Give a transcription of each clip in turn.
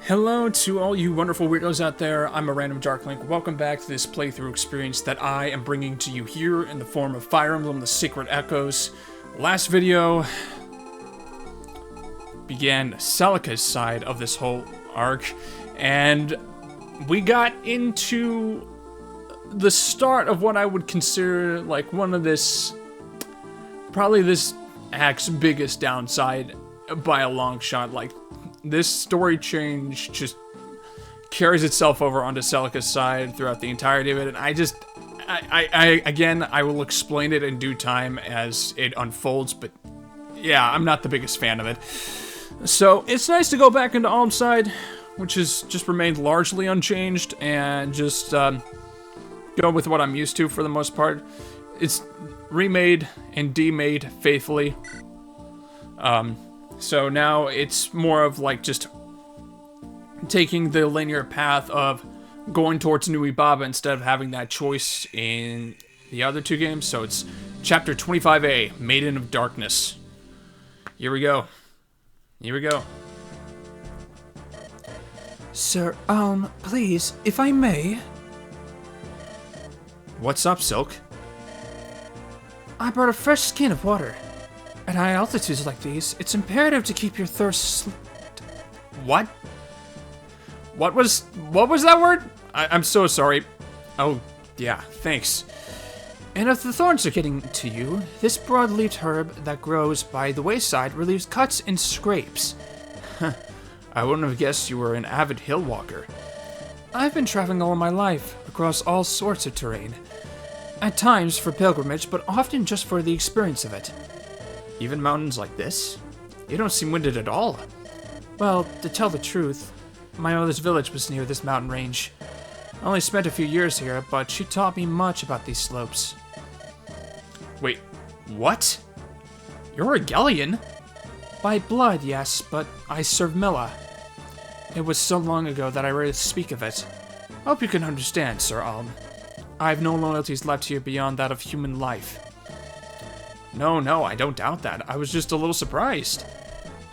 Hello to all you wonderful weirdos out there. I'm a random Darklink. Welcome back to this playthrough experience that I am bringing to you here in the form of Fire Emblem: The Sacred Echoes. Last video began Celica's side of this whole arc, and we got into the start of what I would consider like one of probably this act's biggest downside by a long shot. Like, this story change just carries itself over onto Celica's side throughout the entirety of it, and I will explain it in due time as it unfolds, but yeah, I'm not the biggest fan of it. So, it's nice to go back into Alm's side, which has just remained largely unchanged, and just go with what I'm used to for the most part. It's remade and demade faithfully. So now it's more of like just taking the linear path of going towards Nuibaba instead of having that choice in the other two games. So it's Chapter 25A, Maiden of Darkness. Here we go. Here we go. Sir, please, if I may. What's up, Silk? I brought a fresh skin of water. At high altitudes like these, it's imperative to keep your thirst What? What was that word? I'm so sorry. Oh, yeah, thanks. And if the thorns are getting to you, this broad-leaved herb that grows by the wayside relieves cuts and scrapes. I wouldn't have guessed you were an avid hill walker. I've been traveling all my life, across all sorts of terrain. At times for pilgrimage, but often just for the experience of it. Even mountains like this? You don't seem winded at all. Well, to tell the truth, my mother's village was near this mountain range. I only spent a few years here, but she taught me much about these slopes. Wait, what? You're a Gellion? By blood, yes, but I serve Milla. It was so long ago that I rarely speak of it. Hope you can understand, Sir Alm. I have no loyalties left here beyond that of human life. No, I don't doubt that. I was just a little surprised.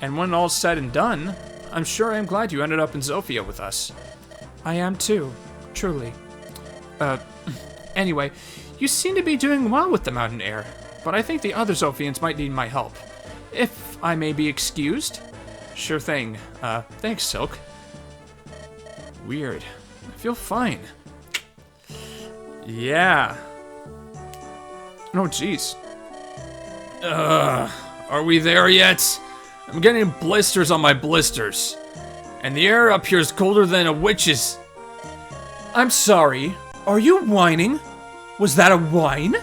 And when all's said and done, I'm sure I'm glad you ended up in Zofia with us. I am too, truly. Anyway, you seem to be doing well with the mountain air, but I think the other Zofians might need my help. If I may be excused? Sure thing. Thanks, Silk. Weird. I feel fine. Yeah. Oh, jeez. Are we there yet? I'm getting blisters on my blisters. And the air up here is colder than a witch's. I'm sorry. Are you whining? Was that a whine?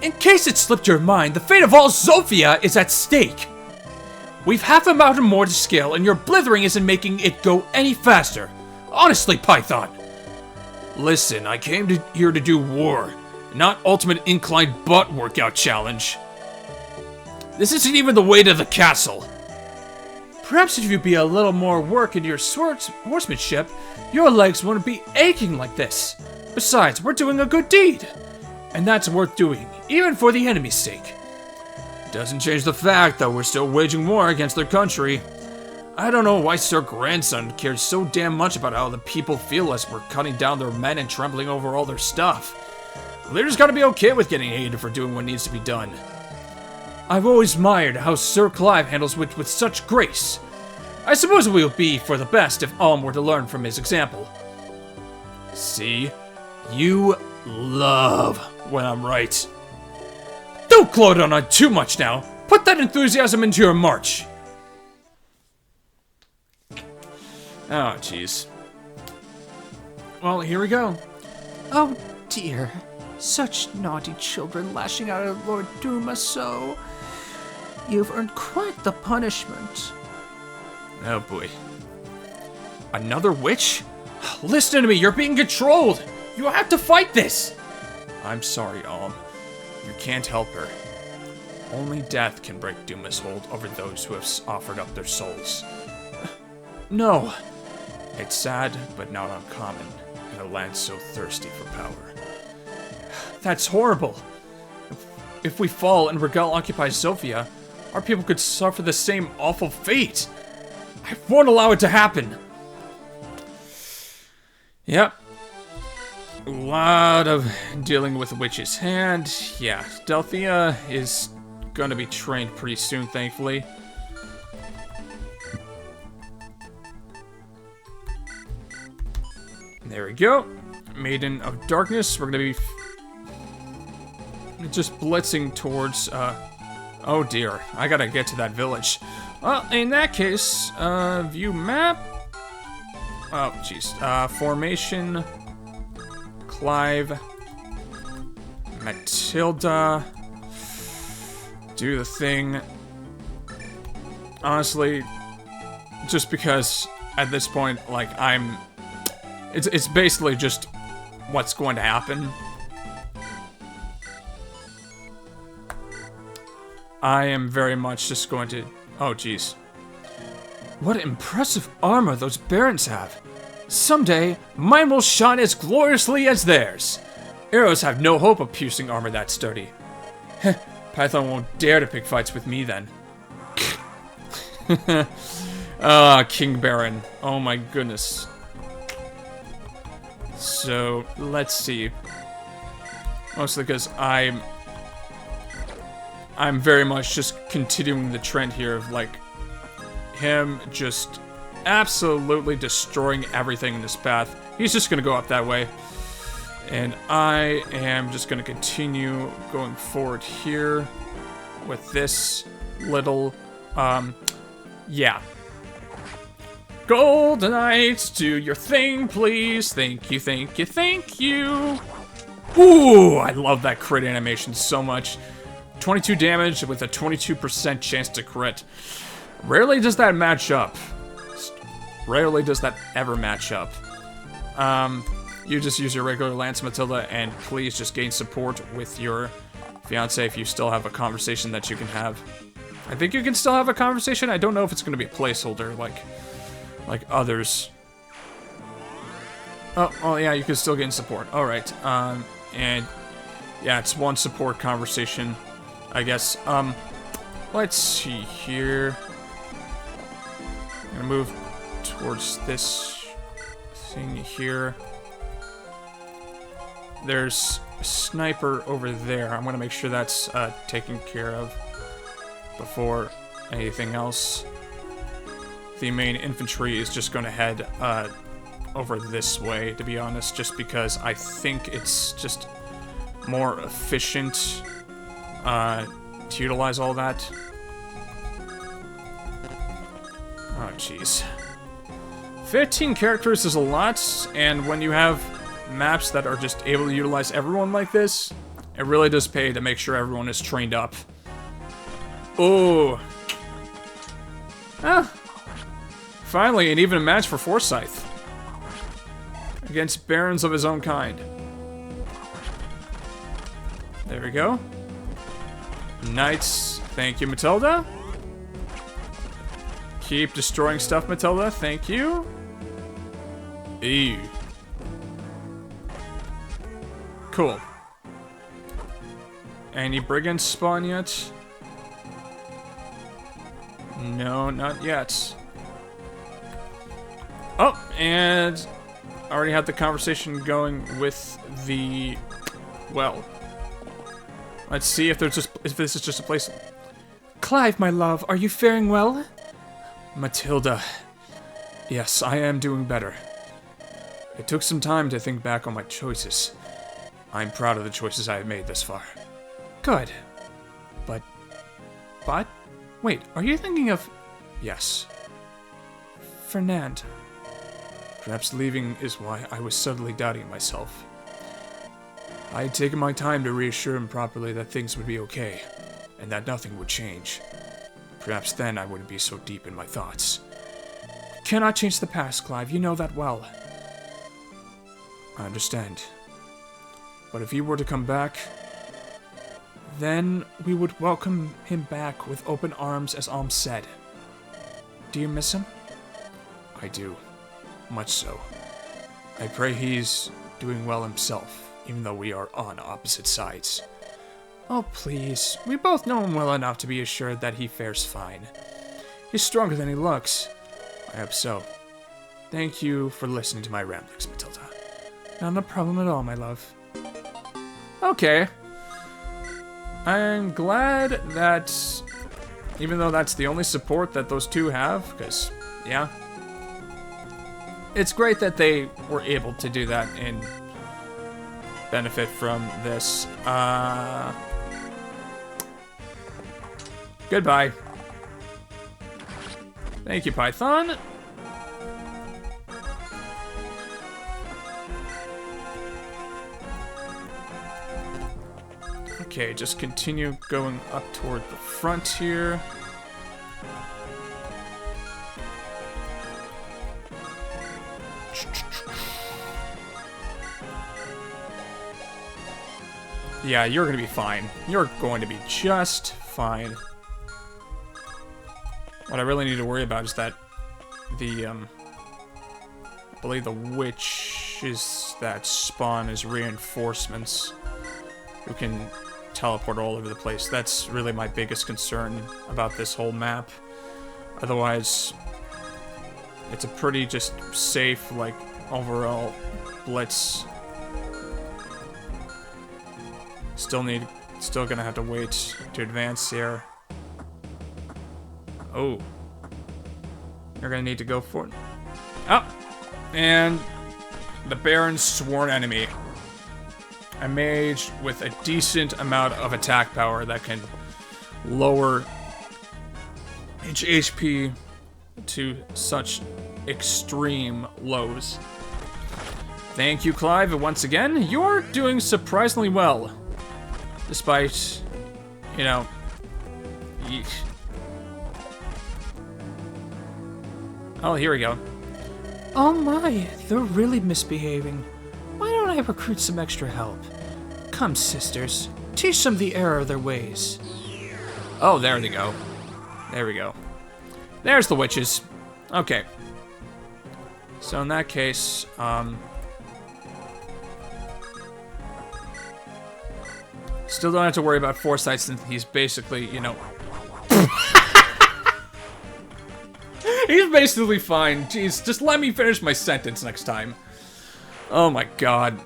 In case it slipped your mind, the fate of all Zofia is at stake. We've half a mountain more to scale, and your blithering isn't making it go any faster. Honestly, Python. Listen, I came here to do war, not ultimate incline butt workout challenge. This isn't even the way to the castle. Perhaps if you'd be a little more work into your horsemanship, your legs wouldn't be aching like this. Besides, we're doing a good deed. And that's worth doing, even for the enemy's sake. Doesn't change the fact that we're still waging war against their country. I don't know why Sir Grandson cares so damn much about how the people feel as we're cutting down their men and trembling over all their stuff. Leaders gotta be okay with getting hated for doing what needs to be done. I've always admired how Sir Clive handles wit with such grace. I suppose it will be for the best if Alm were to learn from his example. See? You love when I'm right. Don't gloat on it too much now. Put that enthusiasm into your march. Oh, jeez. Well, here we go. Oh, dear. Such naughty children lashing out at Lord Duma so. You've earned quite the punishment. Oh, boy. Another witch? Listen to me, you're being controlled! You have to fight this! I'm sorry, Alm. You can't help her. Only death can break Duma's hold over those who have offered up their souls. No. It's sad, but not uncommon, in a land so thirsty for power. That's horrible. If we fall and Regal occupies Zofia, our people could suffer the same awful fate. I won't allow it to happen. Yep. A lot of dealing with Witch's Hand. Yeah, Delthea is gonna be trained pretty soon, thankfully. There we go. Maiden of Darkness. We're gonna be just blitzing towards, oh dear. I gotta get to that village. Well, in that case, view map. Oh, jeez. Formation. Clive. Matilda. Do the thing. Honestly, just because at this point, like, it's basically just what's going to happen. I am very much just going to... Oh, jeez. What impressive armor those barons have. Someday, mine will shine as gloriously as theirs. Arrows have no hope of piercing armor that sturdy. Heh, Python won't dare to pick fights with me then. Ah, King Baron. Oh my goodness. So, let's see. Mostly because I'm very much just continuing the trend here of, like, him just absolutely destroying everything in this path. He's just gonna go up that way. And I am just gonna continue going forward here with this little, yeah. Golden Knights, do your thing, please. Thank you, thank you, thank you. Ooh, I love that crit animation so much. 22 damage with a 22% chance to crit. Rarely does that match up. Rarely does that ever match up. You just use your regular Lance, Matilda, and please just gain support with your fiance if you still have a conversation that you can have. I think you can still have a conversation. I don't know if it's going to be a placeholder like others. Oh, yeah, you can still gain support. All right. And yeah, it's one support conversation, I guess. Let's see here. I'm gonna move towards this thing here. There's a sniper over there. I'm gonna make sure that's taken care of before anything else. The main infantry is just gonna head over this way, to be honest, just because I think it's just more efficient to utilize all that. Oh, jeez. 15 characters is a lot, and when you have maps that are just able to utilize everyone like this, it really does pay to make sure everyone is trained up. Oh. Ah. Finally, an even match for Forsyth. Against barons of his own kind. There we go. Knights. Thank you, Matilda. Keep destroying stuff, Matilda. Thank you. Ew. Cool. Any brigands spawn yet? No, not yet. Oh, and I already had the conversation going with the... Well, let's see if this is just a place... Clive, my love, are you faring well? Matilda. Yes, I am doing better. It took some time to think back on my choices. I'm proud of the choices I have made thus far. Good. But... Wait, are you thinking of... Yes. Fernand? Perhaps leaving is why I was suddenly doubting myself. I had taken my time to reassure him properly that things would be okay, and that nothing would change. Perhaps then I wouldn't be so deep in my thoughts. Cannot change the past, Clive. You know that well. I understand. But if he were to come back... Then we would welcome him back with open arms, as Alm said. Do you miss him? I do. Much so. I pray he's doing well himself, even though we are on opposite sides. Oh, please. We both know him well enough to be assured that he fares fine. He's stronger than he looks. I hope so. Thank you for listening to my ramblings, Matilda. Not a problem at all, my love. Okay. I'm glad that, even though that's the only support that those two have, because, yeah. It's great that they were able to do that and benefit from this. Goodbye. Thank you, Python. Okay, just continue going up toward the front here. Yeah, you're gonna be fine. You're going to be just fine. What I really need to worry about is that the, I believe the witches that spawn as reinforcements who can teleport all over the place. That's really my biggest concern about this whole map. Otherwise, it's a pretty just safe, like, overall blitz. Still gonna have to wait to advance here. Oh. You're gonna need to go for it. Oh! And the Baron's sworn enemy. A mage with a decent amount of attack power that can lower its HP to such extreme lows. Thank you, Clive, and once again, you're doing surprisingly well. Despite, you know... Oh, here we go. Oh my, they're really misbehaving. Why don't I recruit some extra help? Come, sisters. Teach them the error of their ways. Oh, there they go. There we go. There's the witches. Okay. So in that case, still don't have to worry about Foresight since he's basically, you know... He's basically fine. Jeez, just let me finish my sentence next time. Oh my god.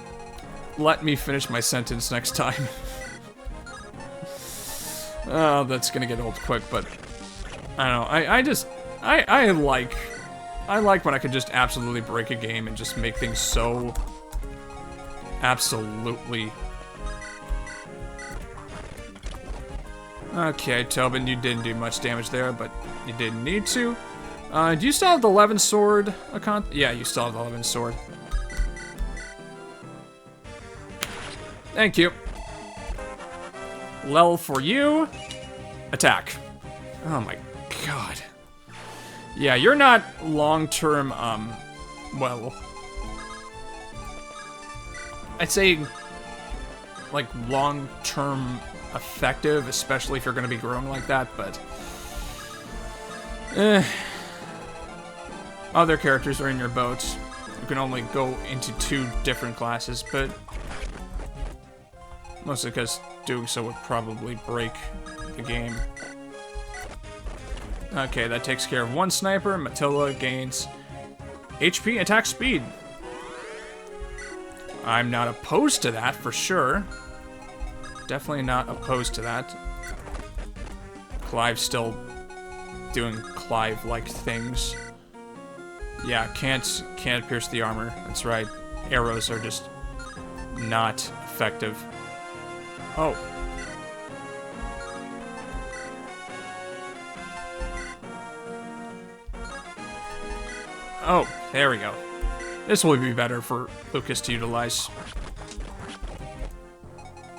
Let me finish my sentence next time. Oh, that's gonna get old quick, but... I don't know, I like when I could just absolutely break a game and just make things so... absolutely... Okay, Tobin, you didn't do much damage there, but you didn't need to. Do you still have the 11 sword? Yeah, you still have the 11 sword. Thank you. Lel for you. Attack. Oh my god. Yeah, you're not long-term, well... I'd say, like, long-term effective, especially if you're gonna be growing like that, but... Other characters are in your boat. You can only go into 2 different classes, but... Mostly because doing so would probably break the game. Okay, that takes care of 1 sniper. Matilda gains HP, attack speed. I'm not opposed to that, for sure. Definitely not opposed to that. Clive's still doing Clive-like things. Yeah, can't pierce the armor. That's right. Arrows are just not effective. Oh. Oh, there we go. This will be better for Lucas to utilize.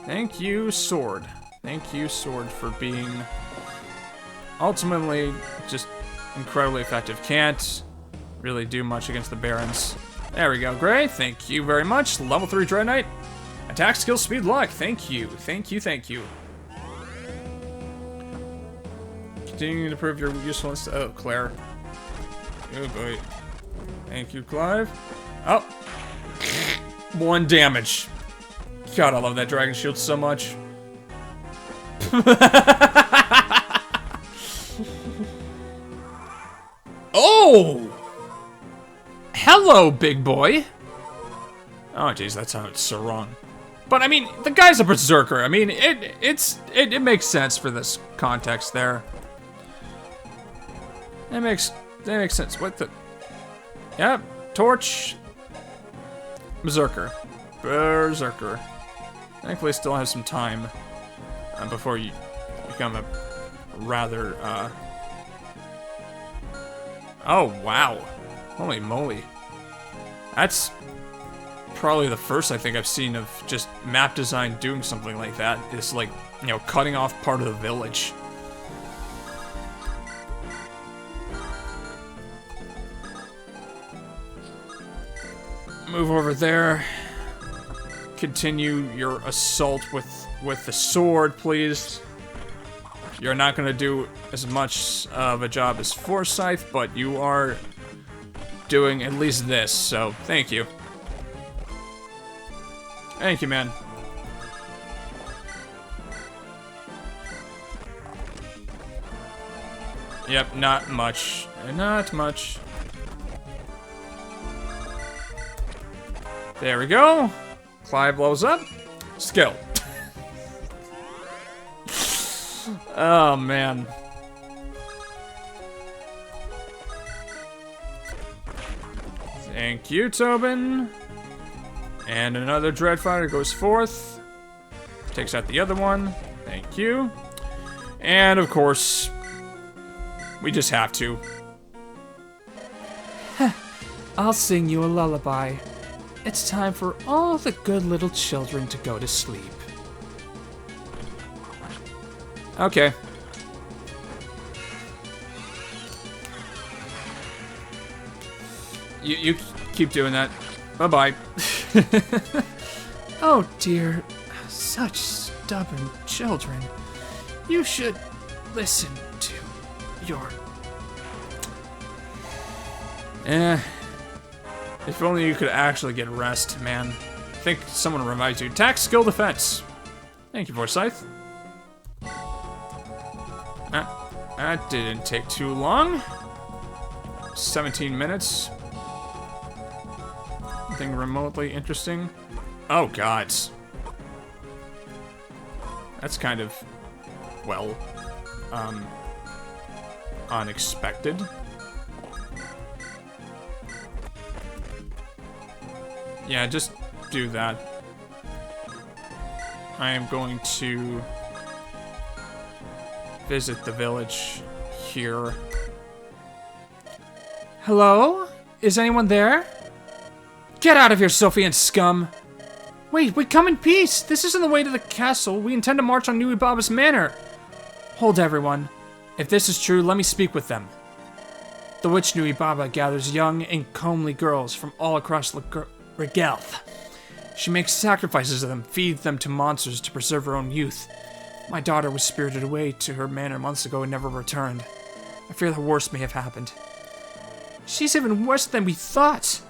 Thank you, Sword. Thank you, Sword, for being ultimately just incredibly effective. Can't really do much against the Barons. There we go, Gray. Thank you very much. Level 3 Dread Knight. Attack, skill, speed, luck. Thank you. Thank you, thank you. Continuing to prove your usefulness. Oh, Claire. Oh, boy. Thank you, Clive. Oh. 1 damage. God, I love that Dragon Shield so much. Oh! Hello, big boy. Oh, jeez, that sounded so wrong. But, I mean, the guy's a berserker. I mean, it makes sense for this context there. That makes sense. What the... Yep, torch. Berserker. Berserker. Thankfully, still have some time before you become a rather, Oh, wow. Holy moly. That's probably the first I think I've seen of just map design doing something like that. Is like, you know, cutting off part of the village. Move over there. Continue your assault with the sword, please. You're not gonna do as much of a job as Forsyth, but you are doing at least this, so thank you. Thank you, man. Yep, not much. Not much. There we go. Clive blows up. Skill. Oh, man. Thank you, Tobin. And another Dreadfighter goes forth. Takes out the other one. Thank you. And, of course, we just have to. I'll sing you a lullaby. It's time for all the good little children to go to sleep. Okay. You keep doing that. Bye-bye. Oh dear, such stubborn children. You should listen to your... If only you could actually get rest, man. I think someone reminds you. Attack, skill, defense. Thank you, Forsyth. That didn't take too long. 17 minutes. Nothing remotely interesting. Oh, gods. That's kind of, well, unexpected. Yeah, just do that. I am going to visit the village here. Hello? Is anyone there? Get out of here, Sophian scum! Wait, we come in peace! This isn't the way to the castle. We intend to march on Nuibaba's manor. Hold, everyone. If this is true, let me speak with them. The witch Nuibaba gathers young and comely girls from all across Regelth. She makes sacrifices of them, feeds them to monsters to preserve her own youth. My daughter was spirited away to her manor months ago and never returned. I fear the worst may have happened. She's even worse than we thought.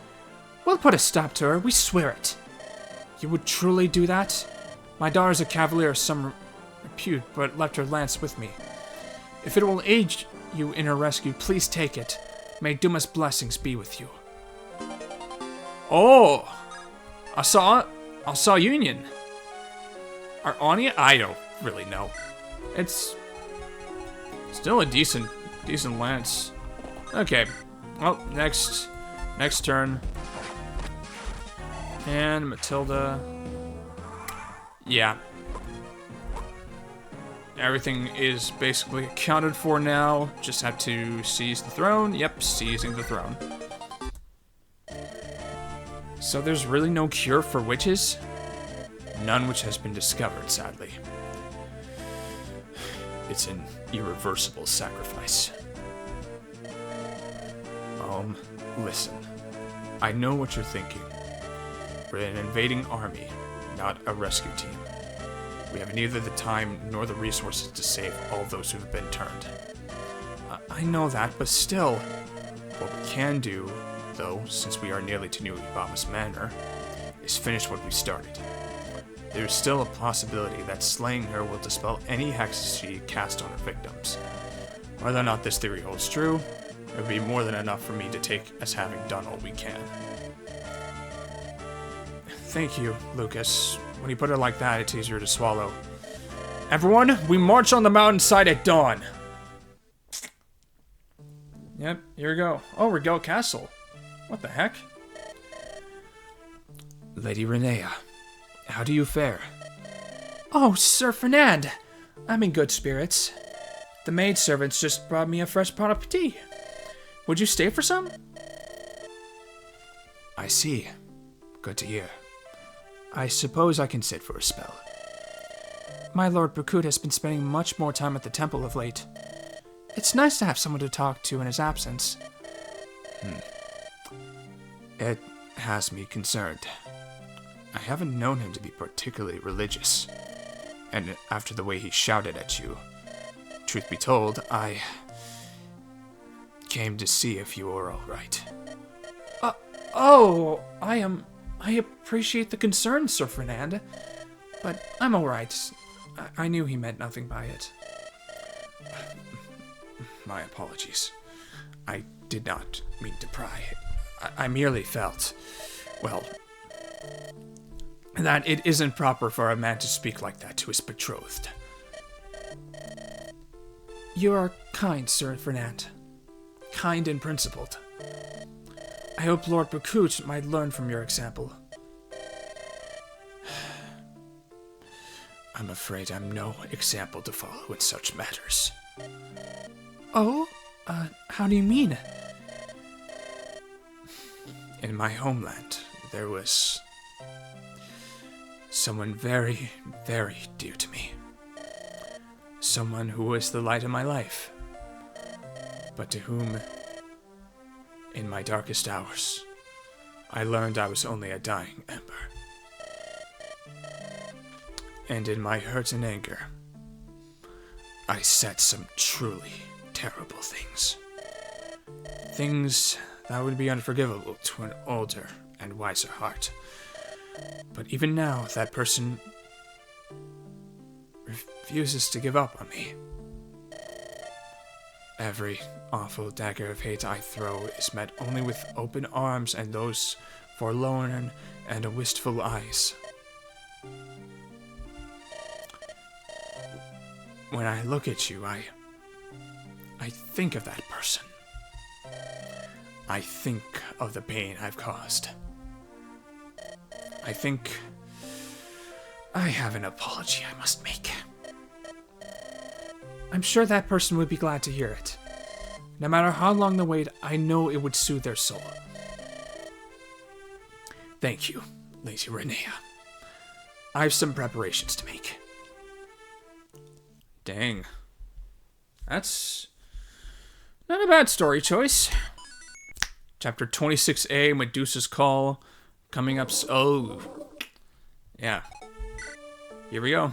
We'll put a stop to her, we swear it. You would truly do that? My daughter's a cavalier of some repute, but left her lance with me. If it will aid you in her rescue, please take it. May Duma's blessings be with you. Oh! I saw Union. Are Anya? I don't really know. It's still a decent lance. Okay. Well, next turn. And Matilda. Yeah. Everything is basically accounted for now. Just have to seize the throne. Yep, seizing the throne. So there's really no cure for witches? None which has been discovered, sadly. It's an irreversible sacrifice. Listen. I know what you're thinking. We're an invading army, not a rescue team. We have neither the time nor the resources to save all those who have been turned. I know that, but still. What we can do, though, since we are nearly to Nuibaba's manor, is finish what we started. There is still a possibility that slaying her will dispel any hexes she cast on her victims. Whether or not this theory holds true, it would be more than enough for me to take as having done all we can. Thank you, Lucas. When you put it like that, it's easier to swallow. Everyone, we march on the mountainside at dawn. Yep, here we go. Oh, Regal Castle. What the heck? Lady Renea, how do you fare? Oh, Sir Fernand. I'm in good spirits. The maidservants just brought me a fresh pot of tea. Would you stay for some? I see. Good to hear. I suppose I can sit for a spell. My Lord Bakut has been spending much more time at the temple of late. It's nice to have someone to talk to in his absence. It has me concerned. I haven't known him to be particularly religious. And after the way he shouted at you, truth be told, I came to see if you were all right. I appreciate the concern, Sir Fernand. But I'm all right. I knew he meant nothing by it. My apologies. I did not mean to pry. I merely felt, well, that it isn't proper for a man to speak like that to his betrothed. You are kind, Sir Fernand. Kind and principled. I hope Lord Bakut might learn from your example. I'm afraid I'm no example to follow in such matters. Oh? How do you mean? In my homeland, there was someone very, very dear to me. Someone who was the light of my life, but to whom, in my darkest hours, I learned I was only a dying ember. And in my hurt and anger, I said some truly terrible things. Things that would be unforgivable to an older and wiser heart. But even now, that person refuses to give up on me. Every awful dagger of hate I throw is met only with open arms and those forlorn and wistful eyes. When I look at you, I think of that person. I think of the pain I've caused. I think I have an apology I must make. I'm sure that person would be glad to hear it. No matter how long the wait, I know it would soothe their soul. Thank you, Lady Renea. I have some preparations to make. Dang. That's not a bad story choice. Chapter 26A, Medusa's Call, coming up. Oh, yeah. Here we go.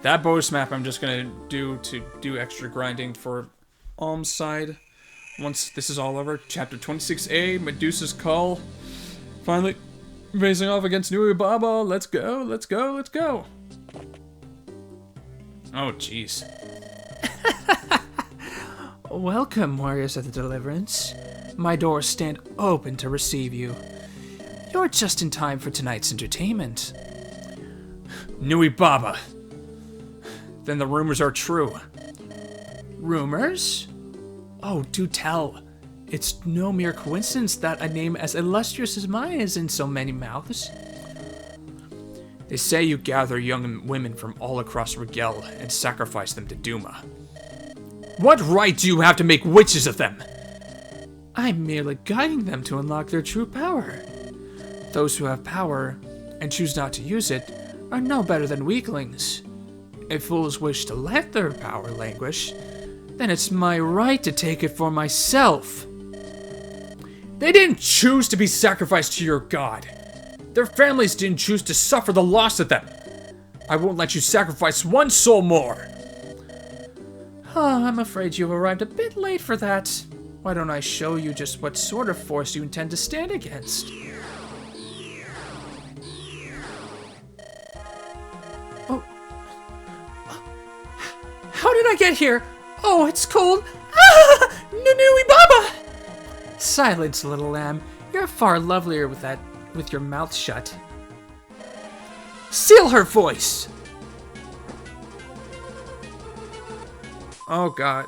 That bonus map I'm just gonna do to do extra grinding for Alm's side. Once this is all over, Chapter 26A, Medusa's Call. Finally facing off against Nuibaba. Let's go, let's go, let's go. Oh, jeez. Welcome, warriors of the Deliverance. My doors stand open to receive you. You're just in time for tonight's entertainment. Nuibaba. Then the rumors are true. Rumors? Oh, do tell. It's no mere coincidence that a name as illustrious as mine is in so many mouths. They say you gather young women from all across Rigel and sacrifice them to Duma. What right do you have to make witches of them? I'm merely guiding them to unlock their true power. Those who have power and choose not to use it are no better than weaklings. If fools wish to let their power languish, then it's my right to take it for myself. They didn't choose to be sacrificed to your god. Their families didn't choose to suffer the loss of them. I won't let you sacrifice one soul more. Oh, I'm afraid you've arrived a bit late for that. Why don't I show you just what sort of force you intend to stand against? Oh. How did I get here? Oh, it's cold. Ah! Nuibaba! Silence, little lamb. You're far lovelier with your mouth shut. Seal her voice! Oh, God.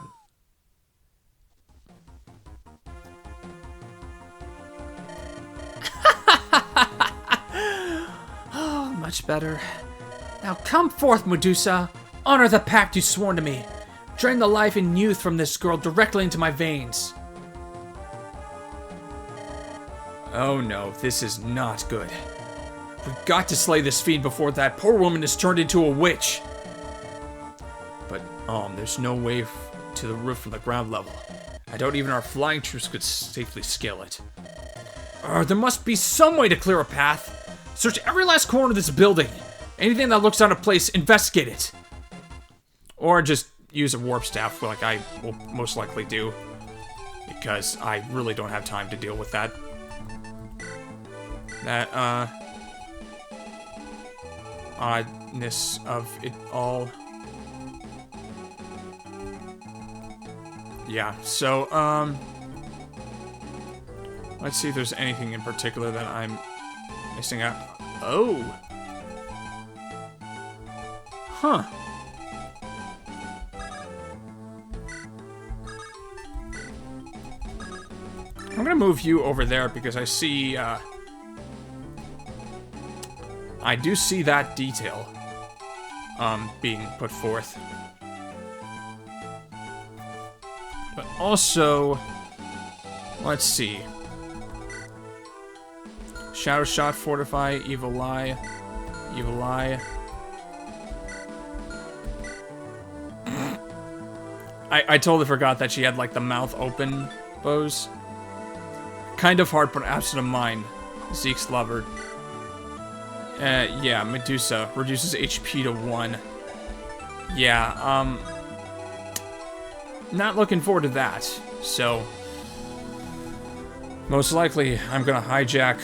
Oh, much better. Now come forth, Medusa. Honor the pact you sworn to me. Drain the life and youth from this girl directly into my veins. Oh no, this is not good. We've got to slay this fiend before that poor woman is turned into a witch. But, there's no way to the roof from the ground level. I doubt even our flying troops could safely scale it. There must be some way to clear a path. Search every last corner of this building. Anything that looks out of place, investigate it. Or just use a warp staff like I will most likely do. Because I really don't have time to deal with that. That, oddness of it all. Yeah, so, let's see if there's anything in particular that I'm missing out. Oh! Huh. I'm gonna move you over there because I see, I do see that detail, being put forth. But also, let's see. Shadow Shot, Fortify, Evil Eye, Evil Eye. I totally forgot that she had, like, the mouth open bows. Kind of hard, but absent of mind. Zeke's Lover. Yeah, Medusa. Reduces HP to 1. Yeah, not looking forward to that. So, most likely, I'm gonna hijack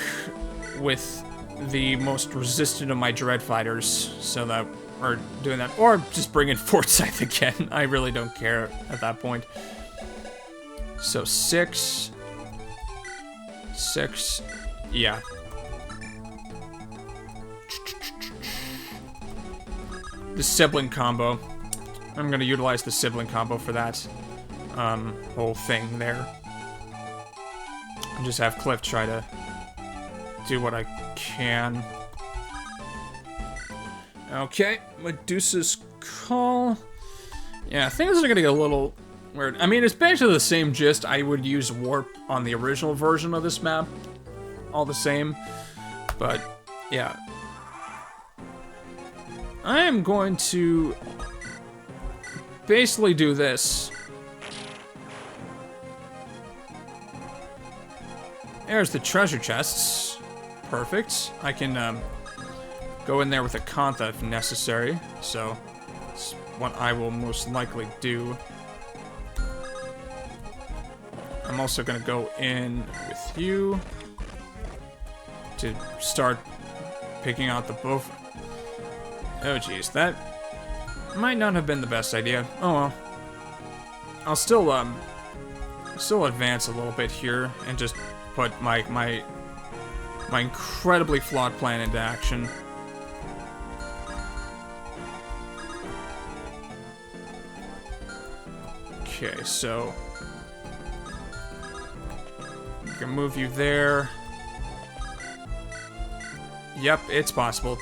with the most resistant of my Dread Fighters, so that we're doing that. Or just bring in Forsyth again. I really don't care at that point. So, 6... 6... Yeah. The sibling combo. I'm gonna utilize the sibling combo for that whole thing there. And just have Cliff try to do what I can. Okay, Medusa's Call. Yeah, things are gonna get a little weird. I mean, it's basically the same gist. I would use Warp on the original version of this map. All the same. But, yeah. I am going to basically do this. There's the treasure chests. Perfect. I can go in there with a Kantha if necessary. So, that's what I will most likely do. I'm also going to go in with you to start picking out the buff. Oh jeez, that might not have been the best idea. Oh well. I'll still advance a little bit here and just put my incredibly flawed plan into action. Okay, so I can move you there. Yep, it's possible.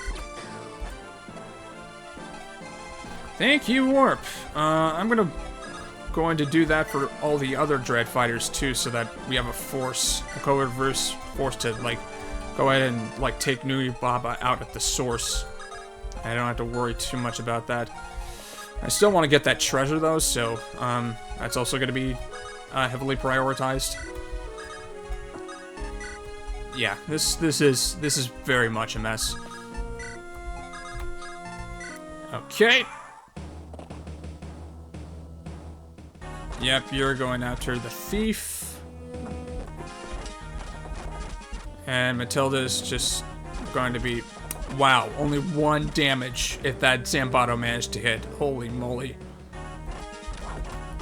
Thank you, Warp. I'm going to do that for all the other Dread Fighters too, so that we have a force, a co-reverse force to like go ahead and like take Nuibaba out at the source. I don't have to worry too much about that. I still want to get that treasure though, so that's also going to be heavily prioritized. Yeah, this is very much a mess. Okay. Yep, you're going after the thief. And Matilda's just going to be... Wow, only 1 damage if that Zambato managed to hit. Holy moly.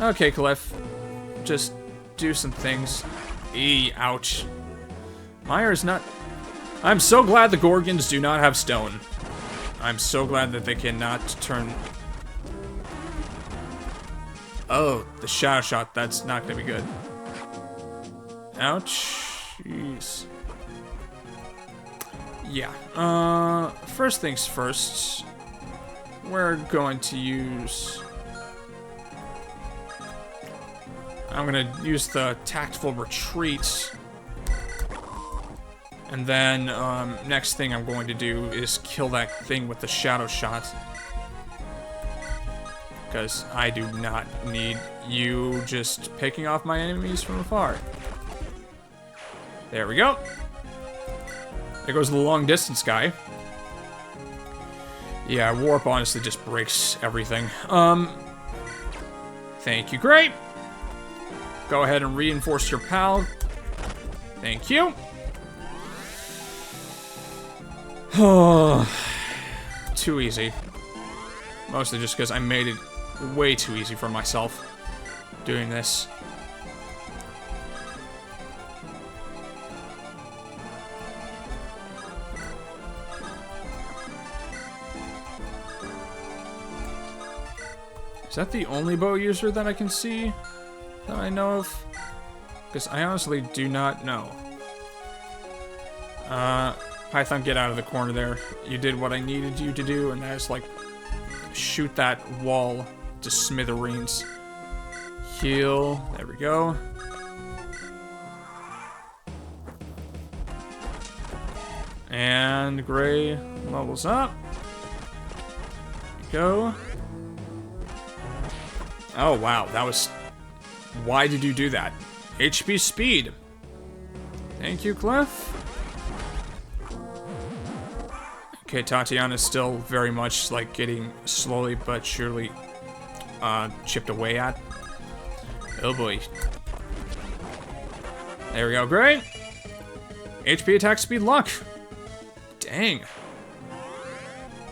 Okay, Cliff. Just do some things. Ouch. Myra's not... I'm so glad the Gorgons do not have stone. I'm so glad that they cannot turn... Oh, the shadow shot. That's not gonna be good. Ouch. Jeez. Yeah. First things first. We're going to use... I'm gonna use the tactful retreat. And then, next thing I'm going to do is kill that thing with the shadow shot. Because I do not need you just picking off my enemies from afar. There we go. There goes the long distance guy. Yeah, warp honestly just breaks everything. Thank you, great. Go ahead and reinforce your pal. Thank you. Too easy. Mostly just because I made it way too easy for myself doing this. Is that the only bow user that I can see that I know of? Because I honestly do not know. Python, get out of the corner there. You did what I needed you to do, and that is like shoot that wall to smithereens. Heal. There we go. And Gray levels up. Go. Oh, wow. That was... Why did you do that? HP speed. Thank you, Clef. Okay, Tatiana's still very much, like, getting slowly but surely chipped away at. Oh, boy. There we go. Great. HP, attack, speed, luck. Dang.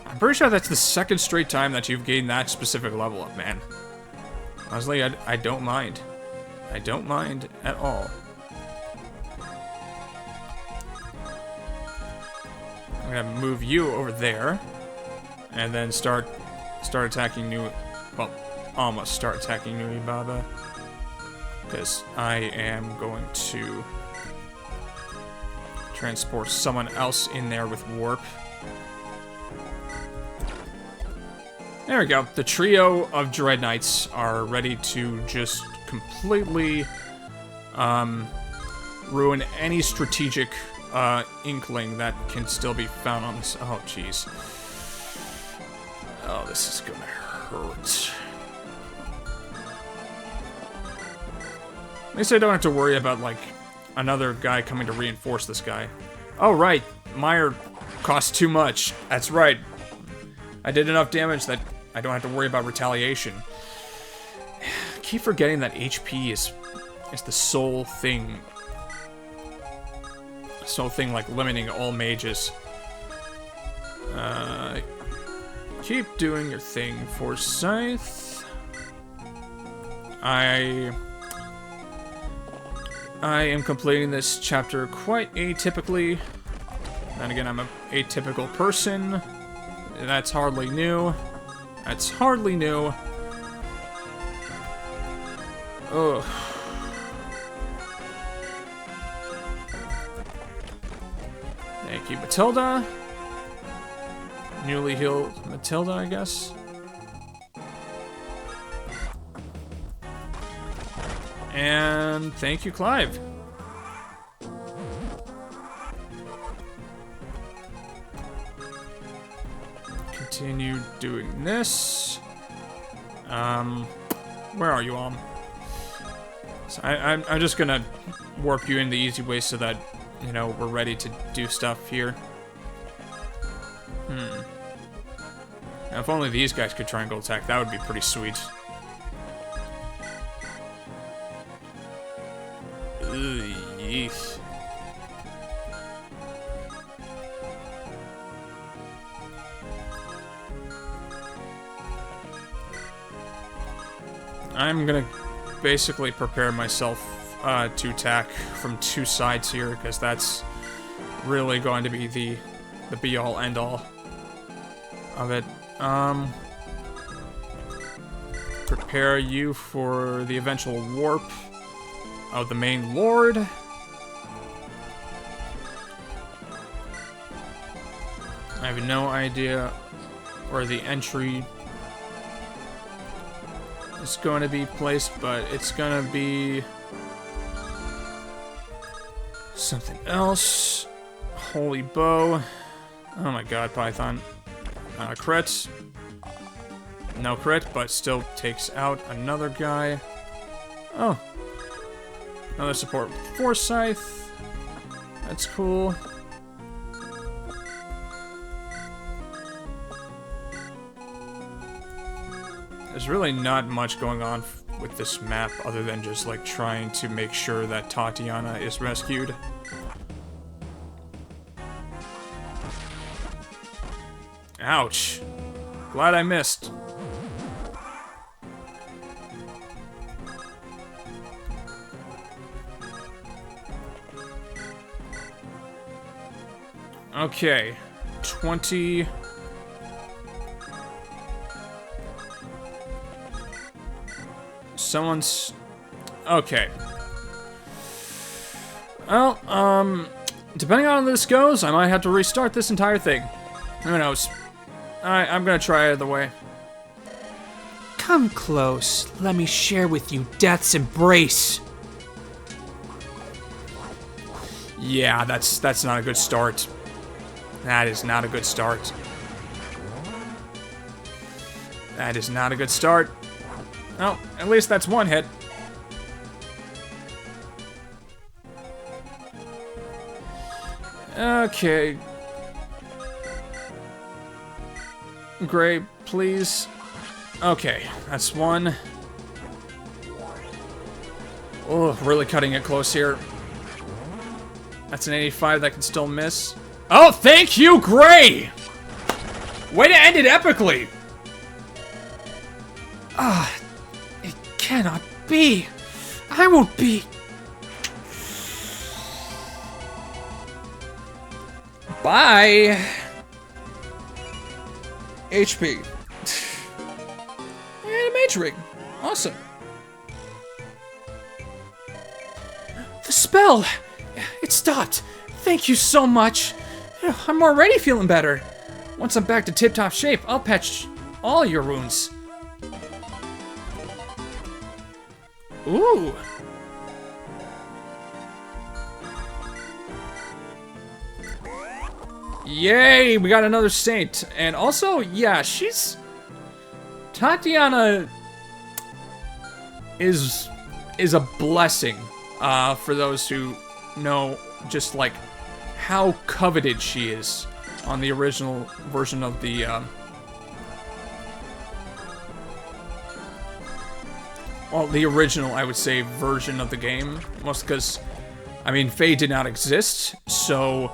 I'm pretty sure that's the second straight time that you've gained that specific level up, man. Honestly, I don't mind. I don't mind at all. I'm gonna move you over there, and then start attacking almost start attacking Nuibaba, because I am going to transport someone else in there with warp. There we go. The trio of Dread Knights are ready to just completely ruin any strategic inkling that can still be found on this. Oh, jeez. Oh, this is gonna hurt. At least I don't have to worry about, like, another guy coming to reinforce this guy. Oh, right. Meyer costs too much. That's right. I did enough damage that I don't have to worry about retaliation. I keep forgetting that HP is the sole thing. Sole thing, like, limiting all mages. Keep doing your thing, Forsyth. I am completing this chapter quite atypically. Then again, I'm an atypical person. That's hardly new. That's hardly new. Ugh. Thank you, Matilda. Newly healed Matilda, I guess. And thank you, Clive. Continue doing this. Where are you, So I'm just gonna warp you in the easy way so that, you know, we're ready to do stuff here. Now, if only these guys could triangle attack, that would be pretty sweet. Ugh, yeesh. I'm gonna basically prepare myself to attack from two sides here, because that's really going to be the be-all, end-all. of it. Prepare you for the eventual warp of the main lord. I have no idea where the entry is going to be placed, but it's going to be something else. Holy bow. Oh my god, Python. Crit. No crit, but still takes out another guy. Oh. Another support with Foresight. That's cool. There's really not much going on with this map other than just like trying to make sure that Tatiana is rescued. Ouch. Glad I missed. Okay. 20... Someone's... Okay. Well, depending on how this goes, I might have to restart this entire thing. Who knows? Alright, I'm gonna try either way. Come close. Let me share with you Death's embrace. Yeah, that's not a good start. That is not a good start. That is not a good start. Oh, at least that's one hit. Okay. Gray, please. Okay, that's one. Oh, really cutting it close here. That's an 85 that can still miss. Oh, thank you, Gray! Way to end it epically! It cannot be. I won't be. Bye! HP. And a mage ring. Awesome. The spell! It stopped. Thank you so much. I'm already feeling better. Once I'm back to tip-top shape, I'll patch all your wounds. Ooh. Yay, we got another saint. And also, yeah, Tatiana is a blessing for those who know just like how coveted she is on the original version of the well, the original, I would say, version of the game. Most because, I mean, Faye did not exist, so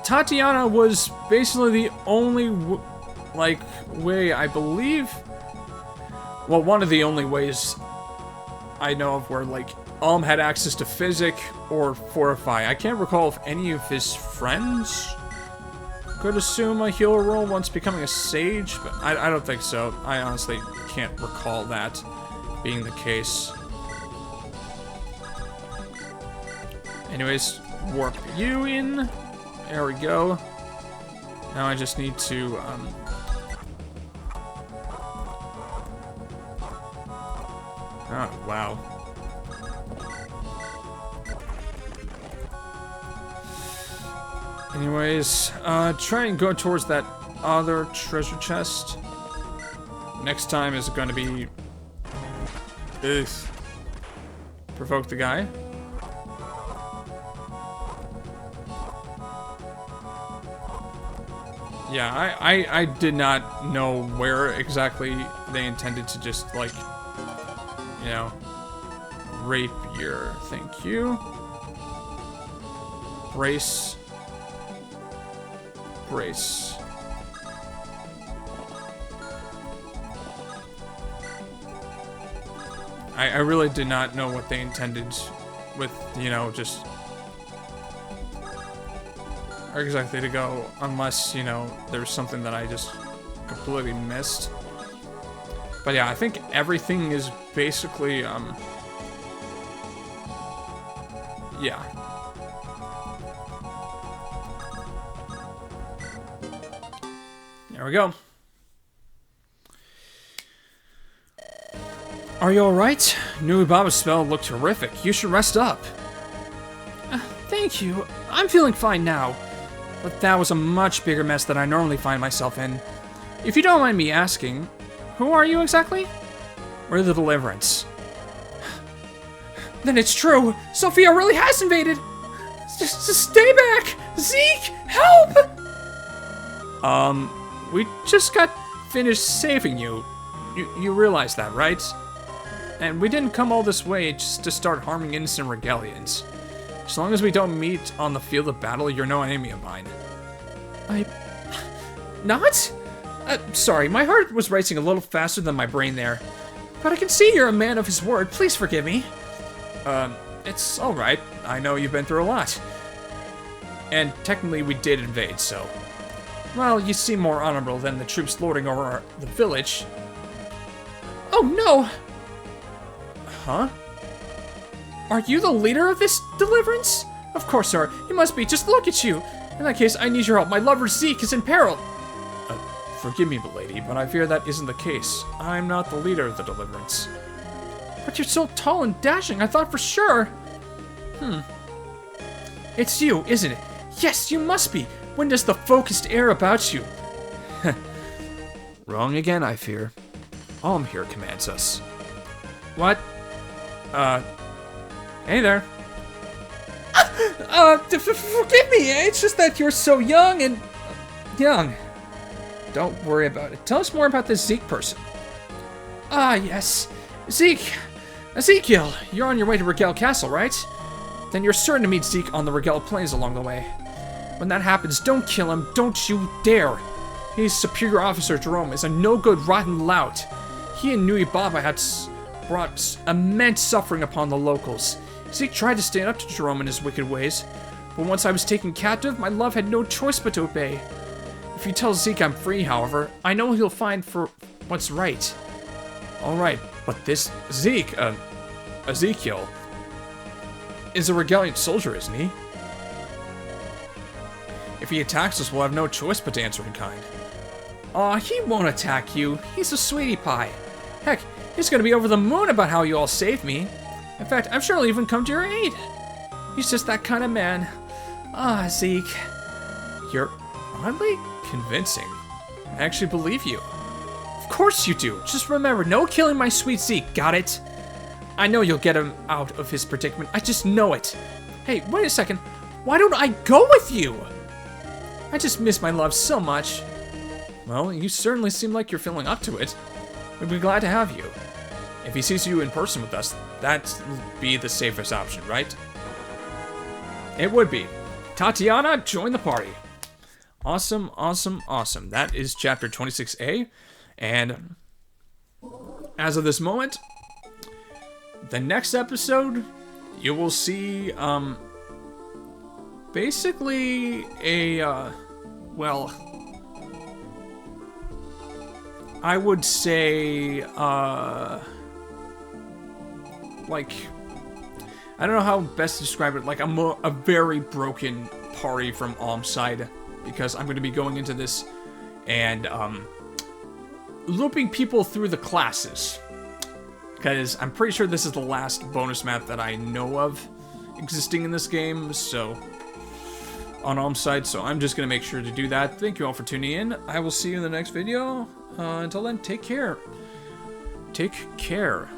Tatiana was basically the only way, I believe, well, one of the only ways I know of where like had access to Physic or Fortify. I can't recall if any of his friends could assume a healer role once becoming a sage, but I don't think so. I honestly can't recall that being the case. Anyways, warp you in. There we go. Now I just need to, oh, wow. Anyways, try and go towards that other treasure chest. Next time is going to be... Ugh. Provoke the guy. Yeah, I did not know where exactly they intended to just, like, you know, rapier. Thank you. Brace. Brace. I really did not know what they intended with, you know, just... exactly to go, unless, you know, there's something that I just completely missed. But yeah, I think everything is basically, yeah. There we go. Are you alright? Nuibaba's spell looked terrific. You should rest up. Thank you. I'm feeling fine now. But that was a much bigger mess than I normally find myself in. If you don't mind me asking, who are you exactly? We're the Deliverance. Then it's true. Sophia really has invaded. Just stay back. Zeke, help! We just got finished saving you. You realize that, right? And we didn't come all this way just to start harming innocent Regalians. As long as we don't meet on the field of battle, you're no enemy of mine. Not? Sorry, my heart was racing a little faster than my brain there. But I can see you're a man of his word. Please forgive me. It's alright. I know you've been through a lot. And technically we did invade, so... Well, you seem more honorable than the troops lording over the village. Oh no! Huh? Are you the leader of this Deliverance? Of course, sir. You must be. Just look at you. In that case, I need your help. My lover Zeke is in peril. Forgive me, milady, but I fear that isn't the case. I'm not the leader of the Deliverance. But you're so tall and dashing. I thought for sure. It's you, isn't it? Yes, you must be. When does the focused air about you? Wrong again, I fear. Alm here commands us. What? Hey there. Forgive me. It's just that you're so young and... young. Don't worry about it. Tell us more about this Zeke person. Ah, yes. Zeke. Ezekiel, you're on your way to Regel Castle, right? Then you're certain to meet Zeke on the Regel Plains along the way. When that happens, don't kill him. Don't you dare. His superior officer, Jerome, is a no-good rotten lout. He and Nuibaba had brought immense suffering upon the locals. Zeke tried to stand up to Jerome in his wicked ways, but once I was taken captive, my love had no choice but to obey. If you tell Zeke I'm free, however, I know he'll find for what's right. Alright, but this Zeke, Ezekiel, is a Regalian soldier, isn't he? If he attacks us, we'll have no choice but to answer in kind. Aw, he won't attack you. He's a sweetie pie. Heck, he's gonna be over the moon about how you all saved me. In fact, I'm sure he'll even come to your aid. He's just that kind of man. Ah, Zeke. You're oddly convincing. I actually believe you. Of course you do. Just remember, no killing my sweet Zeke, got it? I know you'll get him out of his predicament. I just know it. Hey, wait a second. Why don't I go with you? I just miss my love so much. Well, you certainly seem like you're feeling up to it. We'd be glad to have you. If he sees you in person with us, that'd be the safest option, right? It would be. Tatiana, join the party. Awesome, awesome, awesome. That is chapter 26A. And as of this moment, the next episode, you will see, basically a, well, I would say, like, I don't know how best to describe it, like a very broken party from Alm's side, because I'm going to be going into this and, looping people through the classes, because I'm pretty sure this is the last bonus map that I know of existing in this game, so, on Alm's side, so I'm just going to make sure to do that. Thank you all for tuning in. I will see you in the next video. Until then, take care. Take care.